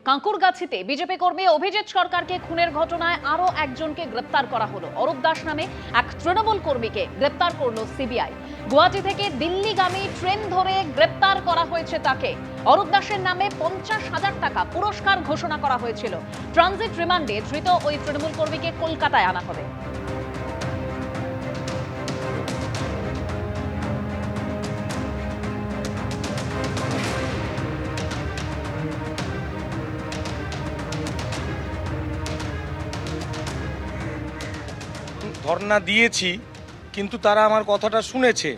কাঁকুরগাছিতে BJP কর্মী অভিজিৎ সরকারকে খুনের ঘটনায় আরো একজনকে গ্রেপ্তার করা হলো। অরূপ দাস নামে এক তৃণমূল কর্মীকে গ্রেপ্তার করলো সিবিআই। গুয়াহাটি থেকে দিল্লিগামী ট্রেন ধরে গ্রেপ্তার করা হয়েছে তাকে। অরূপ দাসের নামে 50,000 টাকা পুরস্কার ঘোষণা করা হয়েছিল। ট্রানজিট রিমান্ডে ধৃত ওই তৃণমূল কর্মীকে কলকাতায় আনা হবে। ধর্ণা দিয়েছি, কিন্তু তারা আমার কথাটা শুনেছে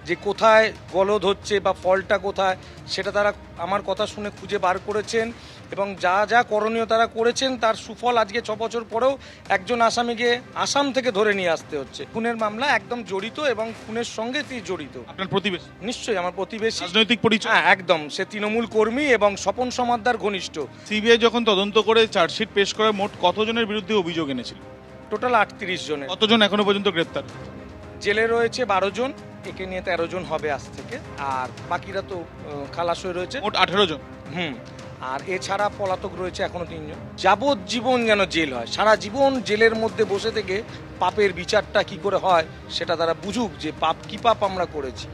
যে কোথায় গলদ হচ্ছে বা ফলটা কোথায়, সেটা তারা আমার কথা শুনে খুঁজে বার করেছেন এবং যা যা করণীয় তারা করেছেন তার সুফল আজকে 6 বছর পরেও একজন আসামিকে আসাম থেকে ধরে নিয়ে আসতে হচ্ছে। খুনের মামলা একদম জড়িত এবং খুনের সঙ্গে তিনি জড়িত। আপনার প্রতিবেশী? নিশ্চয়ই আমার প্রতিবেশী। রাজনৈতিক পরিচয়? হ্যাঁ, একদম। সে তৃণমূল কর্মী এবং স্বপন সমাদ্দার ঘনিষ্ঠ। সিবিআই যখন তদন্ত করে চার্জশিট পেশ করে মোট কতজনের বিরুদ্ধে অভিযোগ এনেছিল? টোটাল 38 জনের। কতজন এখনো পর্যন্ত গ্রেপ্তার? জেলে রয়েছে 12 জন, একে নিয়ে 13 জন হবে আজ থেকে, আর বাকিরা তো খালাস হয়ে রয়েছে। মোট 18 জন। আর এছাড়া পলাতক রয়েছে এখনো 3 জন। যাবজ্জীবন যেন জেল হয়, সারা জীবন জেলের মধ্যে বসে থেকে পাপের বিচারটা কি করে হয় সেটা তারা বুঝুক যে পাপ কি পাপ আমরা করেছি।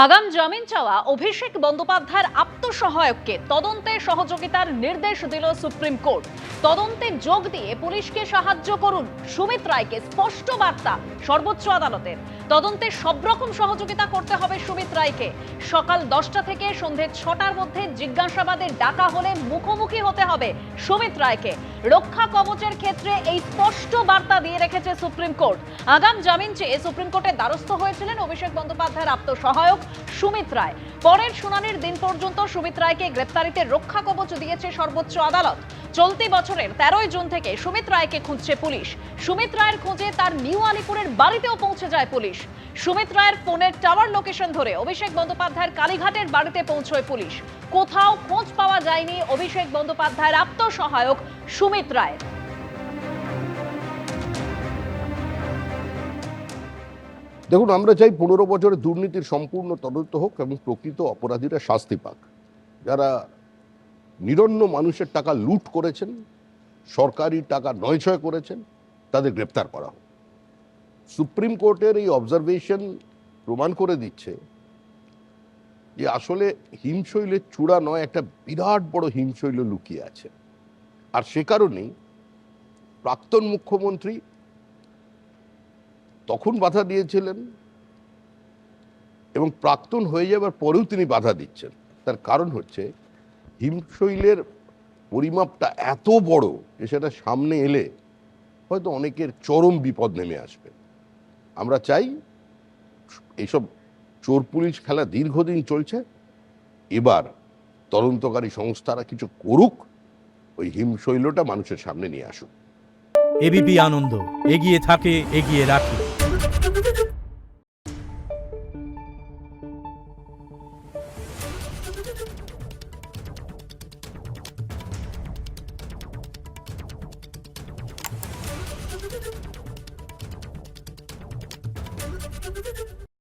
আগাম জামিন চাওয়া অভিষেক বন্দ্যোপাধ্যায়ের আত্মসহায়ককে তদন্তে সহযোগিতার নির্দেশ দিল সুপ্রিম কোর্ট। তদন্তে যোগ দিয়ে পুলিশকে সাহায্য করুন, সুমিত রায়কে স্পষ্ট বার্তা সর্বোচ্চ আদালতের। তদন্তে সব রকম সহযোগিতা করতে হবে সুমিত রায়কে। সকাল 10টা থেকে সন্ধে 6টার মধ্যে জিজ্ঞাসাবাদে ডাকা হলে মুখোমুখি হতে হবে সুমিত রায়কে। রক্ষা কবচের ক্ষেত্রে এই স্পষ্ট বার্তা দিয়ে রেখেছে সুপ্রিম কোর্ট। আগাম জামিন চেয়ে সুপ্রিম কোর্টের দ্বারস্থ হয়েছিলেন অভিষেক বন্দ্যোপাধ্যায়ের আত্মসহায়ক সুমিত রায়। পরের শুনানির দিন পর্যন্ত সুমিত রায়কে গ্রেপ্তারিতে রক্ষা কবচ দিয়েছে সর্বোচ্চ আদালত। চলতি বছরের 13 জুন থেকে সুমিত রায়কে খুঁজছে পুলিশ। সুমিত রায়ের খোঁজে তার নিউ আলিপুরের বাড়িতেও পৌঁছে যায় পুলিশ। সুমিত রায়ের ফোনের টাওয়ার লোকেশন ধরে অভিষেক বন্দ্যোপাধ্যায়ের কালীঘাটের বাড়িতে পৌঁছয় পুলিশ। কোথাও খোঁজ পাওয়া যায়নি অভিষেক বন্দ্যোপাধ্যায়ের আত্মসহায়ক সুমিত রায়ের। দেখুন, আমরা চাই 15 বছরের দুর্নীতির সম্পূর্ণ তদন্ত হোক এবং প্রকৃত অপরাধীরা শাস্তি পাক। যারা নিরন্ন মানুষের টাকা লুট করেছেন, সরকারি টাকা নয়ছয় করেছেন, তাদের গ্রেপ্তার করা হোক। সুপ্রিম কোর্টের এই অবজারভেশন প্রমাণ করে দিচ্ছে যে আসলে হিমশৈলের চূড়া নয়, একটা বিরাট বড় হিমশৈল লুকিয়ে আছে। আর সে কারণেই প্রাক্তন মুখ্যমন্ত্রী তখন বাধা দিয়েছিলেন এবং প্রাক্তন হয়ে যাবার পরেও তিনি বাধা দিচ্ছেন। তার কারণ হচ্ছে হিমশৈলের পরিমাপটা এত বড় যে সেটা সামনে এলে হয়তো অনেকের চরম বিপদ নেমে আসবে। আমরা চাই এইসব চোর পুলিশ খেলা দীর্ঘদিন চলছে, এবার তদন্তকারী সংস্থারা কিছু করুক, ওই হিমশৈলটা মানুষের সামনে নিয়ে আসুক। এবিপি আনন্দ, এগিয়ে থাকে, এগিয়ে রাখে।